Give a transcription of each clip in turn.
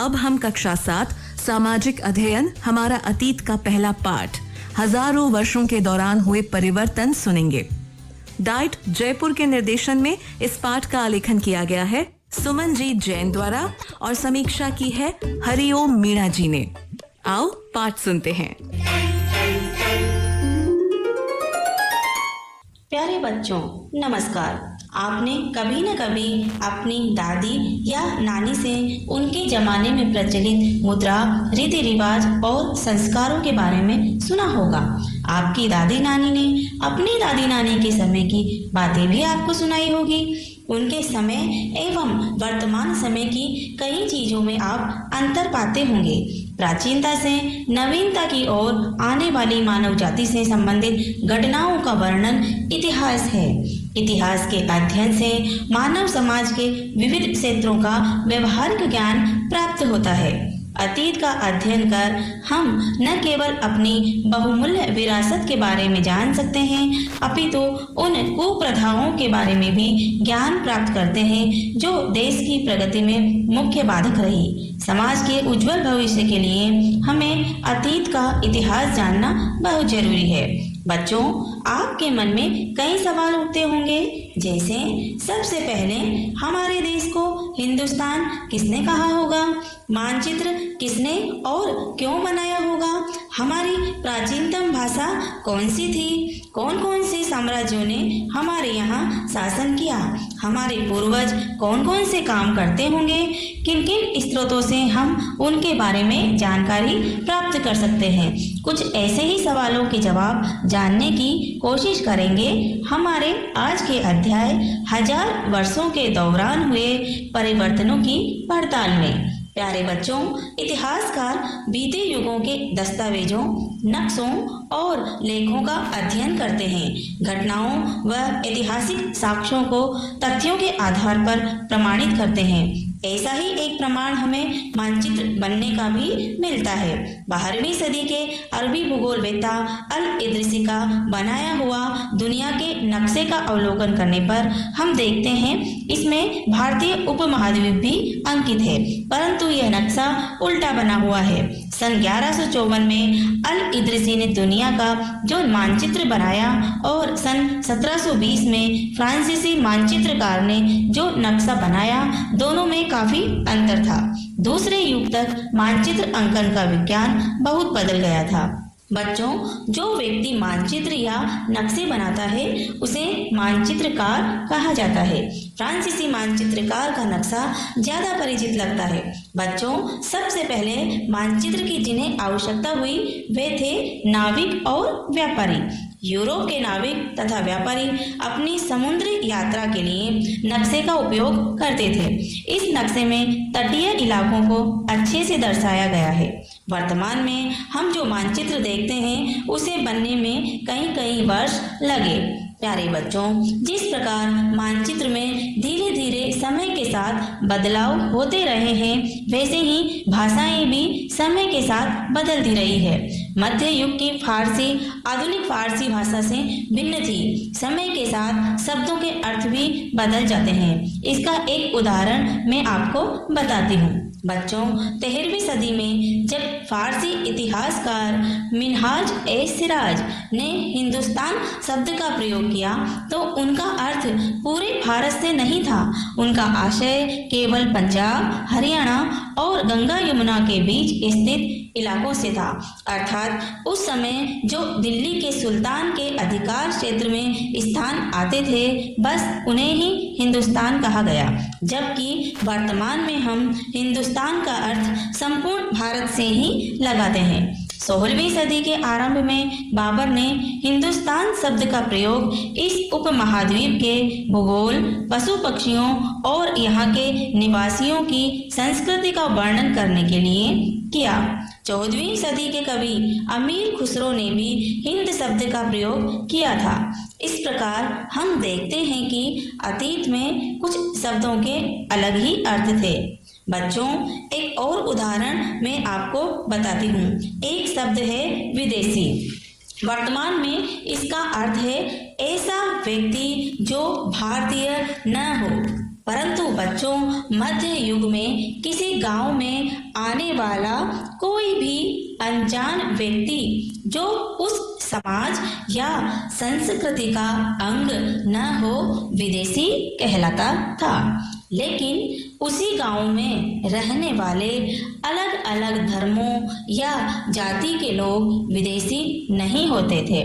अब हम कक्षा 7 सामाजिक अध्ययन हमारा अतीत का पहला पाठ हजारों वर्षों के दौरान हुए परिवर्तन सुनेंगे। डाइट जयपुर के निर्देशन में इस पाठ का आलेखन किया गया है सुमनजीत जैन द्वारा और समीक्षा की है हरिओम मीणा जी ने। आओ पाठ सुनते हैं। प्यारे बच्चों, नमस्कार। आपने कभी न कभी अपनी दादी या नानी से उनके जमाने में प्रचलित मुद्रा, रीति रिवाज और संस्कारों के बारे में सुना होगा। आपकी दादी नानी ने अपनी दादी नानी के समय की बातें भी आपको सुनाई होगी। उनके समय एवं वर्तमान समय की कई चीजों में आप अंतर पाते होंगे। प्राचीनता से नवीनता की ओर आने वाली मानव जाति से संबंधित घटनाओं का वर्णन इतिहास है। इतिहास के अध्ययन से मानव समाज के विविध क्षेत्रों का व्यवहारिक ज्ञान प्राप्त होता है। अतीत का अध्ययन कर हम न केवल अपनी बहुमूल्य विरासत के बारे में जान सकते हैं, अपितु उन कुप्रथाओं के बारे में भी ज्ञान प्राप्त करते हैं जो देश की प्रगति में मुख्य बाधक रही। समाज के उज्जवल भविष्य के लिए हमें अतीत का इतिहास जानना बहुत जरूरी है। बच्चों, आपके मन में कई सवाल उठते होंगे, जैसे सबसे पहले हमारे देश को हिंदुस्तान किसने कहा होगा? मानचित्र किसने और क्यों बनाया होगा? हमारी प्राचीनतम भाषा कौन सी थी? कौन कौन से साम्राज्यों ने हमारे यहाँ शासन किया? हमारे पूर्वज कौन कौन से काम करते होंगे? किन किन स्रोतों से हम उनके बारे में जानकारी प्राप्त कर सकते हैं? कुछ ऐसे ही सवालों के जवाब जानने की कोशिश करेंगे हमारे आज के अध्याय 1000 वर्षों के दौरान हुए परिवर्तनों की पड़ताल में। प्यारे बच्चों, इतिहासकार बीते युगों के दस्तावेजों, नक्शों और लेखों का अध्ययन करते हैं। घटनाओं व ऐतिहासिक साक्ष्यों को तथ्यों के आधार पर प्रमाणित करते हैं। ऐसा ही एक प्रमाण हमें मानचित्र बनने का भी मिलता है। 12वीं सदी के अरबी भूगोलवेत्ता अल इद्रिसी का बनाया हुआ दुनिया के नक्शे का अवलोकन करने पर हम देखते हैं इसमें भारतीय उपमहाद्वीप भी अंकित है, परंतु यह नक्शा उल्टा बना हुआ है। सन 1154 में अल इद्रिसी ने दुनिया का जो मानचित्र बनाया और सन 1720 में फ्रांसीसी मानचित्रकार ने जो नक्शा बनाया, दोनों में काफी अंतर था। दूसरे युग तक मानचित्र अंकन का विज्ञान बहुत बदल गया था। बच्चों, जो व्यक्ति मानचित्र या नक्शे बनाता है उसे मानचित्रकार कहा जाता है। फ्रांसीसी मानचित्रकार का नक्शा ज्यादा परिचित लगता है। बच्चों, सबसे पहले मानचित्र की जिन्हें आवश्यकता हुई वे थे नाविक और व्यापारी। यूरोप के नाविक तथा व्यापारी अपनी समुद्री यात्रा के लिए नक्शे का उपयोग करते थे। इस नक्शे में तटीय इलाकों को अच्छे से दर्शाया गया है। वर्तमान में हम जो मानचित्र देखते हैं उसे बनने में कई वर्ष लगे। प्यारे बच्चों, जिस प्रकार मानचित्र में धीरे धीरे समय के साथ बदलाव होते रहे हैं, वैसे ही भाषाएं भी समय के साथ बदलती रही है। मध्य युग की फारसी आधुनिक फारसी भाषा से भिन्न थी। समय के साथ शब्दों के अर्थ भी बदल जाते हैं। इसका एक उदाहरण मैं आपको बताती हूँ। बच्चों, 13वीं सदी में जब फारसी इतिहासकार मिनहाज ए सिराज ने हिंदुस्तान शब्द का प्रयोग किया तो उनका अर्थ पूरे भारत से नहीं था। उनका आशय केवल पंजाब, हरियाणा और गंगा यमुना के बीच स्थित इलाकों से था। अर्थात उस समय जो दिल्ली के सुल्तान के अधिकार क्षेत्र में स्थान आते थे, बस उन्हें ही हिंदुस्तान कहा गया। जबकि वर्तमान में हम हिंदुस्तान का अर्थ संपूर्ण भारत से ही लगाते हैं। 16वीं सदी के आरंभ में बाबर ने हिंदुस्तान शब्द का प्रयोग इस उपमहाद्वीप के भूगोल, पशु पक्षियों और यहाँ के निवासियों की संस्कृति का वर्णन करने के लिए किया। 14वीं सदी के कवि अमीर खुसरो ने भी हिंद शब्द का प्रयोग किया था। इस प्रकार हम देखते हैं कि अतीत में कुछ शब्दों के अलग ही अर्थ थे। बच्चों, एक और उदाहरण मैं आपको बताती हूँ। एक शब्द है विदेशी। वर्तमान में इसका अर्थ है ऐसा व्यक्ति जो भारतीय न हो। परंतु बच्चों, मध्य युग में किसी गांव में आने वाला कोई भी अनजान व्यक्ति जो उस समाज या संस्कृति का अंग न हो, विदेशी कहलाता था। लेकिन उसी गांव में रहने वाले अलग अलग धर्मों या जाति के लोग विदेशी नहीं होते थे।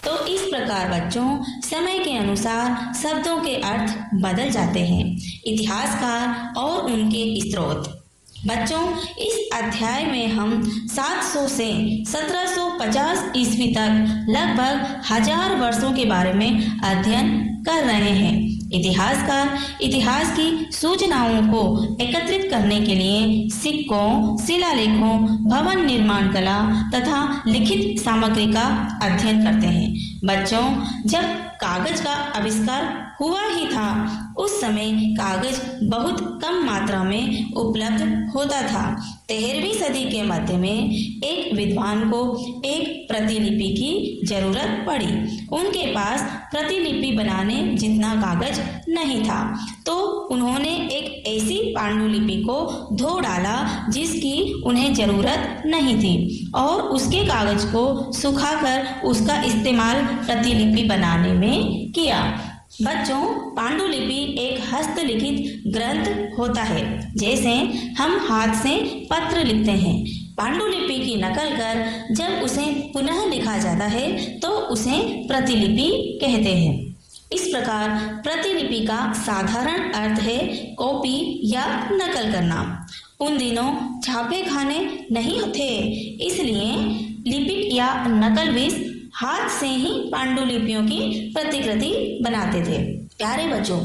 तो इस प्रकार बच्चों, समय के अनुसार शब्दों के अर्थ बदल जाते हैं। इतिहासकार और उनके स्रोत। बच्चों, इस अध्याय में हम 700 से 1750 ईस्वी तक लगभग 1000 वर्षों के बारे में अध्ययन कर रहे हैं। इतिहासकार इतिहास की सूचनाओं को एकत्रित करने के लिए सिक्कों, शिलालेखों, भवन निर्माण कला तथा लिखित सामग्री का अध्ययन करते हैं। बच्चों, जब कागज का आविष्कार हुआ ही था, उस समय कागज बहुत कम मात्रा में उपलब्ध होता था। 13वीं सदी के मध्य में एक विद्वान को एक प्रतिलिपि की जरूरत पड़ी। उनके पास प्रतिलिपि बनाने जितना कागज नहीं था, तो उन्होंने एक ऐसी पांडुलिपि को धो डाला जिसकी उन्हें जरूरत नहीं थी और उसके कागज को सुखाकर उसका इस्तेमाल प्रतिलिपि बनाने में किया। बच्चों, पांडुलिपि एक हस्तलिखित ग्रंथ होता है। जैसे हम हाथ से पत्र लिखते हैं, पांडुलिपि की नकल कर जब उसे पुनः लिखा जाता है तो उसे प्रतिलिपि कहते हैं। इस प्रकार प्रतिलिपि का साधारण अर्थ है कॉपी या नकल करना। उन दिनों छापे खाने नहीं थे, इसलिए लिपिक या नकलविद हाथ से ही पांडुलिपियों की प्रतिकृति बनाते थे। प्यारे बच्चों,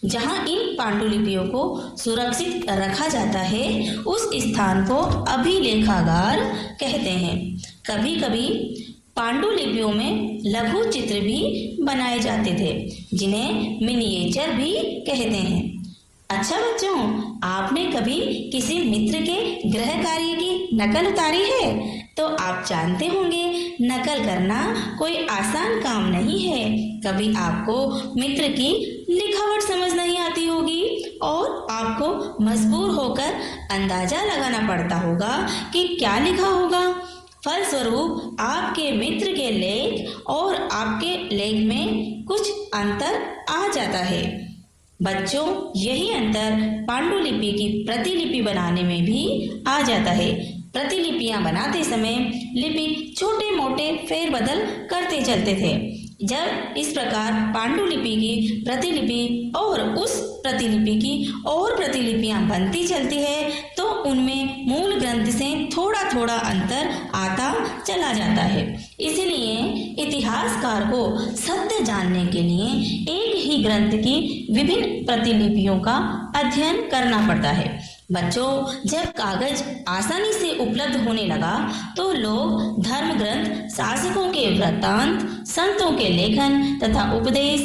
जहां इन पांडुलिपियों को सुरक्षित रखा जाता है, उस स्थान को अभिलेखागार कहते हैं। कभी कभी पांडुलिपियों में लघु चित्र भी बनाए जाते थे, जिन्हें मिनिएचर भी कहते हैं। अच्छा बच्चों, आपने कभी किसी मित्र के गृह कार्य की नकल उतारी है? तो आप जानते होंगे, नकल करना कोई आसान काम नहीं है। कभी आपको मित्र की लिखावट समझ नहीं आती होगी और आपको मजबूर होकर अंदाजा लगाना पड़ता होगा कि क्या लिखा होगा। फलस्वरूप आपके मित्र के लेख और आपके लेख में कुछ अंतर आ जाता है। बच्चों, यही अंतर पांडुलिपि की प्रतिलिपि बनाने में भी आ जाता है। प्रतिलिपियां बनाते समय लिपिक छोटे मोटे फेरबदल करते चलते थे। जब इस प्रकार पांडुलिपि की प्रतिलिपि और उस प्रतिलिपि की और प्रतिलिपियां बनती चलती है, तो उनमें मूल ग्रंथ से थोड़ा थोड़ा अंतर आता चला जाता है। इसलिए इतिहासकार को सत्य जानने के लिए एक ही ग्रंथ की विभिन्न प्रतिलिपियों का अध्ययन करना पड़ता है। बच्चों, जब कागज आसानी से उपलब्ध होने लगा, तो लोग धर्म ग्रंथ, शासकों के वृत्तांत, संतों के लेखन तथा उपदेश,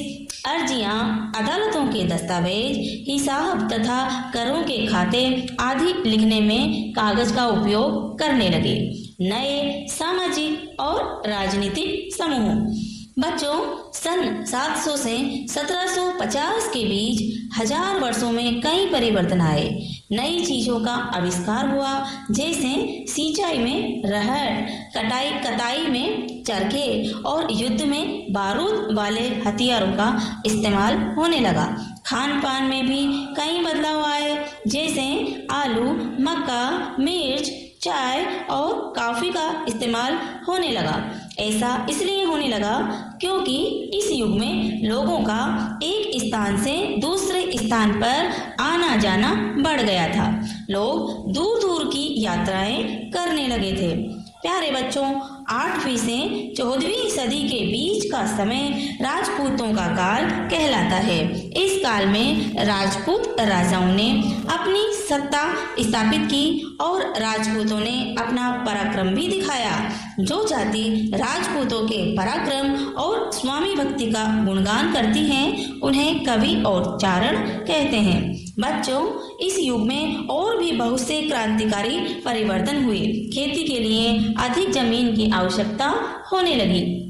अर्जियां, अदालतों के दस्तावेज, हिसाब तथा करों के खाते आदि लिखने में कागज का उपयोग करने लगे। नए सामाजिक और राजनीतिक समूह। बच्चों, सन 700 से 1750 के बीच 1000 वर्षों में कई परिवर्तन आए। नई चीजों का आविष्कार हुआ, जैसे सिंचाई में रहर, कटाई में चरखे और युद्ध में बारूद वाले हथियारों का इस्तेमाल होने लगा। खान पान में भी कई बदलाव आए, जैसे आलू, मक्का, मिर्च, चाय और कॉफी का इस्तेमाल होने लगा। ऐसा इसलिए होने लगा क्योंकि इस युग में लोगों का एक स्थान से दूसरे स्थान पर आना जाना बढ़ गया था। लोग दूर दूर की यात्राएं करने लगे थे। प्यारे बच्चों, 8वीं से 14वीं सदी के बीच का समय राजपूतों का काल कहलाता है। इस काल में राजपूत राजाओं ने अपनी सत्ता स्थापित की और राजपूतों ने अपना पराक्रम भी दिखाया। जो जाति राजपूतों के पराक्रम और स्वामी भक्ति का गुणगान करती है, उन्हें कवि और चारण कहते हैं। बच्चों, इस युग में और भी बहुत से क्रांतिकारी परिवर्तन हुए। खेती के लिए अधिक जमीन की आवश्यकता होने लगी।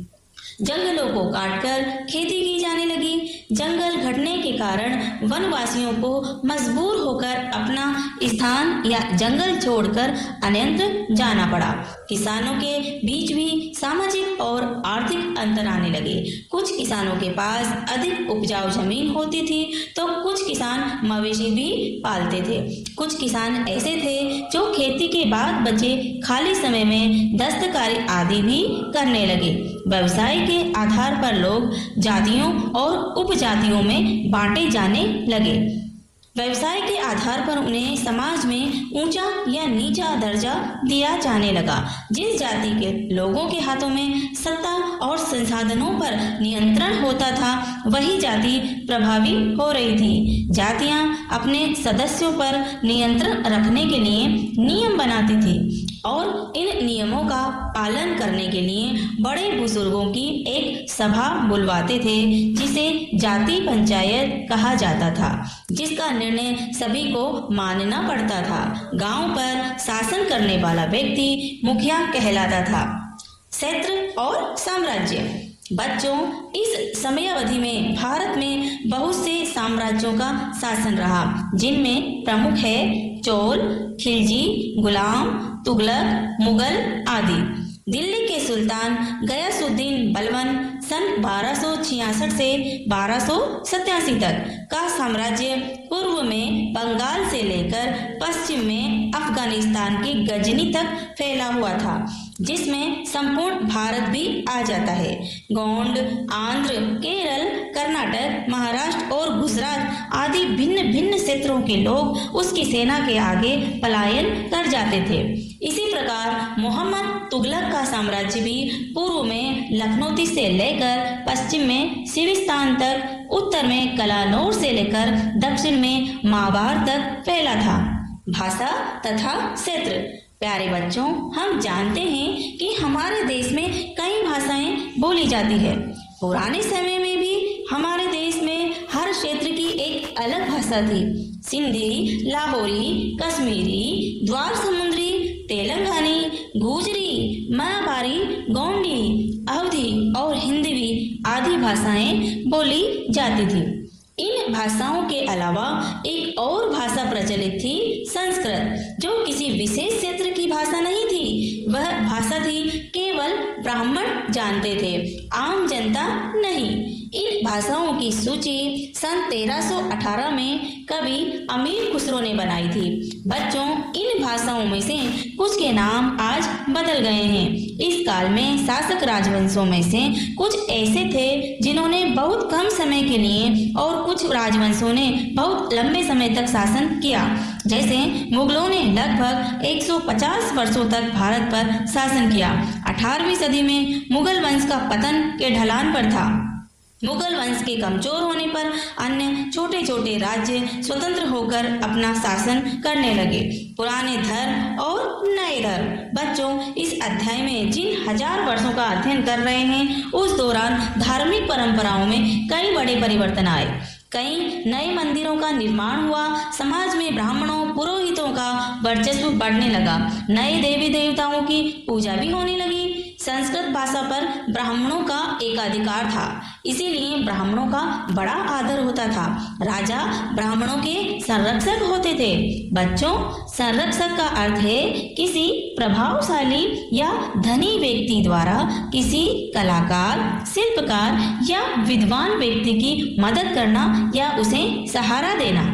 जंगलों को काटकर खेती की जाने लगी। जंगल घटने के कारण वनवासियों को मजबूर होकर अपना स्थान या जंगल छोड़कर अन्यत्र जाना पड़ा। किसानों के बीच भी सामाजिक और आर्थिक अंतर आने लगे। कुछ किसानों के पास अधिक उपजाऊ जमीन होती थी तो कुछ किसान मवेशी भी पालते थे। कुछ किसान ऐसे थे जो खेती के बाद बचे खाली समय में दस्तकारी आदि भी करने लगे। व्यवसाय के आधार पर लोग जातियों और उपजातियों में बांटे जाने लगे। व्यवसाय के आधार पर उन्हें समाज में ऊंचा या नीचा दर्जा दिया जाने लगा। जिस जाति के लोगों के हाथों में सत्ता और संसाधनों पर नियंत्रण होता था वही जाति प्रभावी हो रही थी। जातियां अपने सदस्यों पर नियंत्रण रखने के लिए नियम बनाती थी और इन नियमों का पालन करने के लिए बड़े बुजुर्गों की एक सभा बुलवाते थे जिसे जाति पंचायत कहा जाता था, जिसका निर्णय सभी को मानना पड़ता था। गांव पर शासन करने वाला व्यक्ति मुखिया कहलाता था। क्षेत्र और साम्राज्य। बच्चों, इस समयावधि में भारत में बहुत से साम्राज्यों का शासन रहा, जिनमें प्रमुख है चोल, खिलजी, गुलाम, तुगलक, मुगल आदि। दिल्ली के सुल्तान गयासुद्दीन बलबन सन 1266 से 1287 तक का साम्राज्य पूर्व में बंगाल से लेकर पश्चिम में अफगानिस्तान की गजनी तक फैला हुआ था, जिसमें संपूर्ण भारत भी आ जाता है। गोंड, आंध्र, केरल, कर्नाटक, महाराष्ट्र और गुजरात आदि भिन्न भिन्न क्षेत्रों के लोग उसकी सेना के आगे पलायन कर जाते थे। इसी प्रकार मोहम्मद तुगलक का साम्राज्य भी पूर्व में लखनऊ से लेकर पश्चिम में सिविस्तान तक, उत्तर में कलानौर से लेकर दक्षिण में मावार तक फैला था। भाषा तथा क्षेत्र। प्यारे बच्चों, हम जानते हैं कि हमारे देश में कई भाषाएं बोली जाती है। पुराने समय में भी हमारे देश में हर क्षेत्र की एक अलग भाषा थी। सिंधी, लाहौरी, कश्मीरी, द्वार समुद्री, तेलंगानी, गुजरी, मराठी, गोंडी, अवधी और हिंदवी आदि भाषाएं बोली जाती थी। इन भाषाओं के अलावा एक और भाषा प्रचलित थी, संस्कृत, जो किसी विशेष क्षेत्र की भाषा नहीं थी। वह भाषा थी केवल ब्राह्मण जानते थे, आम जनता नहीं। इन भाषाओं की सूची सन 1318 में कवि अमीर खुसरो ने बनाई थी। बच्चों, इन भाषाओं में से कुछ के नाम आज बदल गए हैं। इस काल में शासक राजवंशों में से कुछ ऐसे थे जिन्होंने बहुत कम समय के लिए और कुछ राजवंशों ने बहुत लंबे समय तक शासन किया। जैसे मुगलों ने लगभग 150 वर्षों तक भारत पर शासन किया। 18वीं सदी में मुगल वंश का पतन के ढलान पर था। मुगल वंश के कमजोर होने पर अन्य छोटे छोटे राज्य स्वतंत्र होकर अपना शासन करने लगे। पुराने धर्म और नए धर्म। बच्चों, इस अध्याय में जिन 1000 वर्षों का अध्ययन कर रहे हैं, उस दौरान धार्मिक परंपराओं में कई बड़े परिवर्तन आए। कई नए मंदिरों का निर्माण हुआ। समाज में ब्राह्मणों, पुरोहितों का वर्चस्व बढ़ने लगा। नए देवी देवताओं की पूजा भी होने लगी। संस्कृत भाषा पर ब्राह्मणों का एकाधिकार था, इसीलिए ब्राह्मणों का बड़ा आदर होता था। राजा ब्राह्मणों के संरक्षक होते थे। बच्चों, संरक्षक का अर्थ है किसी प्रभावशाली या धनी व्यक्ति द्वारा किसी कलाकार, शिल्पकार या विद्वान व्यक्ति की मदद करना या उसे सहारा देना।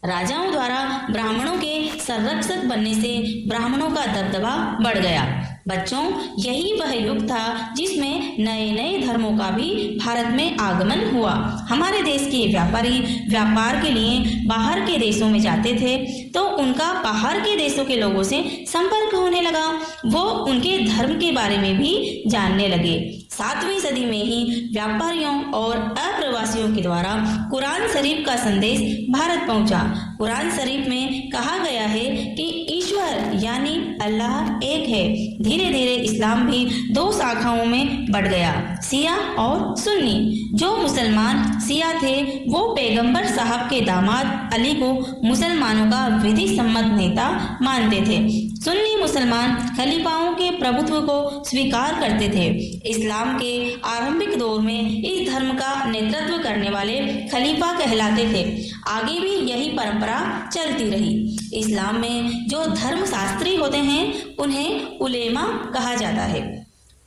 राजाओं द्वारा ब्राह्मणों के संरक्षक बनने से ब्राह्मणों का दबदबा बढ़ गया। बच्चों, यही वह युग था जिसमें नए नए धर्मों का भी भारत में आगमन हुआ। हमारे देश के व्यापारी व्यापार के लिए बाहर के देशों में जाते थे तो उनका बाहर के देशों के लोगों से संपर्क होने लगा। वो उनके धर्म के बारे में भी जानने लगे। 7वीं सदी में ही व्यापारियों और अप्रवासियों के द्वारा कुरान शरीफ का संदेश भारत पहुंचा। कुरान शरीफ में कहा गया है कि ईश्वर यानी अल्लाह एक है। धीरे धीरे इस्लाम भी दो शाखाओं में बढ़ गया, शिया और सुन्नी। जो मुसलमान शिया थे वो पैगंबर साहब के दामाद अली को मुसलमानों का विधि सम्मत नेता मानते थे। सुन्नी मुसलमान खलीफाओं के प्रभुत्व को स्वीकार करते थे। इस्लाम के आरंभिक दौर में इस धर्म का नेतृत्व करने वाले खलीफा कहलाते थे। आगे भी यही परंपरा चलती रही। इस्लाम में जो धर्म शास्त्री होते हैं उन्हें उलेमा कहा जाता है।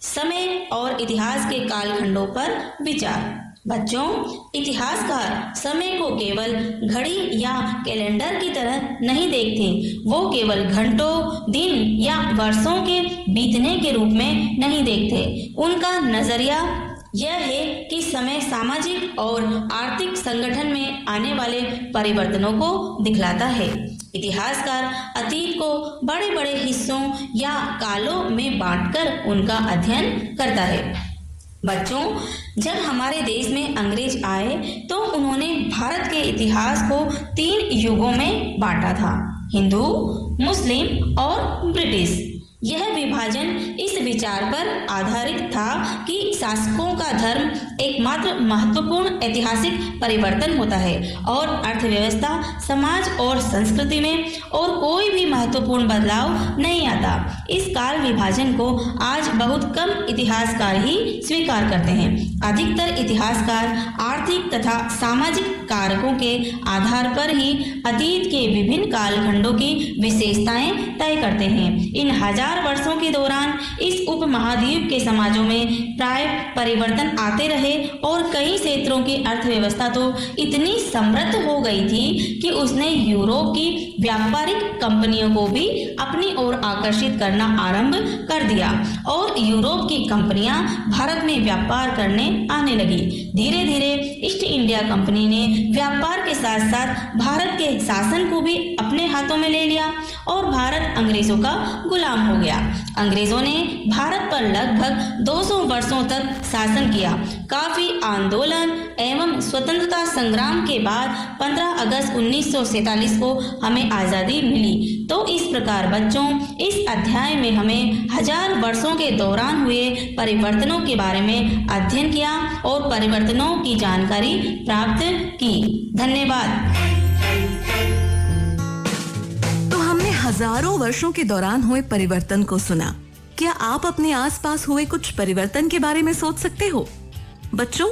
समय और इतिहास के कालखंडों पर विचार। बच्चों, इतिहासकार समय को केवल घड़ी या कैलेंडर की तरह नहीं देखते। वो केवल घंटों, दिन या वर्षों के बीतने के रूप में नहीं देखते। उनका नजरिया यह है कि समय सामाजिक और आर्थिक संगठन में आने वाले परिवर्तनों को दिखलाता है। इतिहासकार अतीत को बड़े बड़े हिस्सों या कालों में बांटकर उनका अध्ययन करता है। बच्चों, जब हमारे देश में अंग्रेज आए तो उन्होंने भारत के इतिहास को 3 युगों में बांटा था, हिंदू, मुस्लिम और ब्रिटिश। यह विभाजन इस विचार पर आधारित था कि शासकों का धर्म एकमात्र महत्वपूर्ण ऐतिहासिक परिवर्तन होता है और अर्थव्यवस्था, समाज और संस्कृति में और कोई भी महत्वपूर्ण बदलाव नहीं आता। इस काल विभाजन को आज बहुत कम इतिहासकार ही स्वीकार करते हैं। अधिकतर इतिहासकार आर्थिक तथा सामाजिक कारकों के आधार पर ही अतीत के विभिन्न कालखंडों की विशेषताएं तय करते हैं। इन हजार वर्षों के दौरान इस उपमहाद्वीप के समाजों में प्राय परिवर्तन आते रहे और कई क्षेत्रों की अर्थव्यवस्था तो इतनी समृद्ध हो गई थी कि उसने यूरोप की व्यापारिक कंपनियों को भी अपनी ओर आकर्षित करना आरंभ कर दिया और यूरोप की कंपनियां भारत में व्यापार करने आने लगी। धीरे धीरे ईस्ट इंडिया कंपनी ने व्यापार के साथ साथ भारत के शासन को भी अपने हाथों में ले लिया और भारत अंग्रेजों का गुलाम हो गया। अंग्रेजों ने भारत पर लगभग 200 वर्षों तक शासन किया। काफी आंदोलन एवं स्वतंत्रता संग्राम के बाद 15 अगस्त 1947 को हमें आजादी मिली। तो इस प्रकार बच्चों, इस अध्याय में हमें हजार वर्षों के दौरान हुए परिवर्तनों के बारे में अध्ययन किया और परिवर्तनों की जानकारी प्राप्त की। धन्यवाद। हजारों वर्षों के दौरान हुए परिवर्तन को सुना। क्या आप अपने आसपास हुए कुछ परिवर्तन के बारे में सोच सकते हो? बच्चों,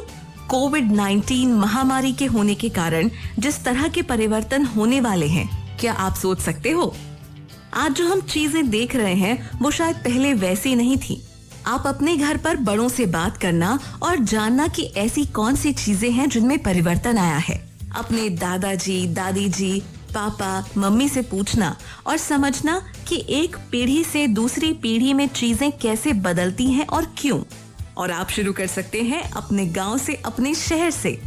कोविड-19 महामारी के होने के कारण जिस तरह के परिवर्तन होने वाले हैं, क्या आप सोच सकते हो? आज जो हम चीजें देख रहे हैं वो शायद पहले वैसी नहीं थी। आप अपने घर पर बड़ों से बात करना और जानना कि ऐसी कौन सी चीजें हैं जिनमें परिवर्तन आया है। अपने दादाजी, दादी जी, पापा, मम्मी से पूछना और समझना कि एक पीढ़ी से दूसरी पीढ़ी में चीजें कैसे बदलती हैं और क्यों। और आप शुरू कर सकते हैं अपने गांव से, अपने शहर से।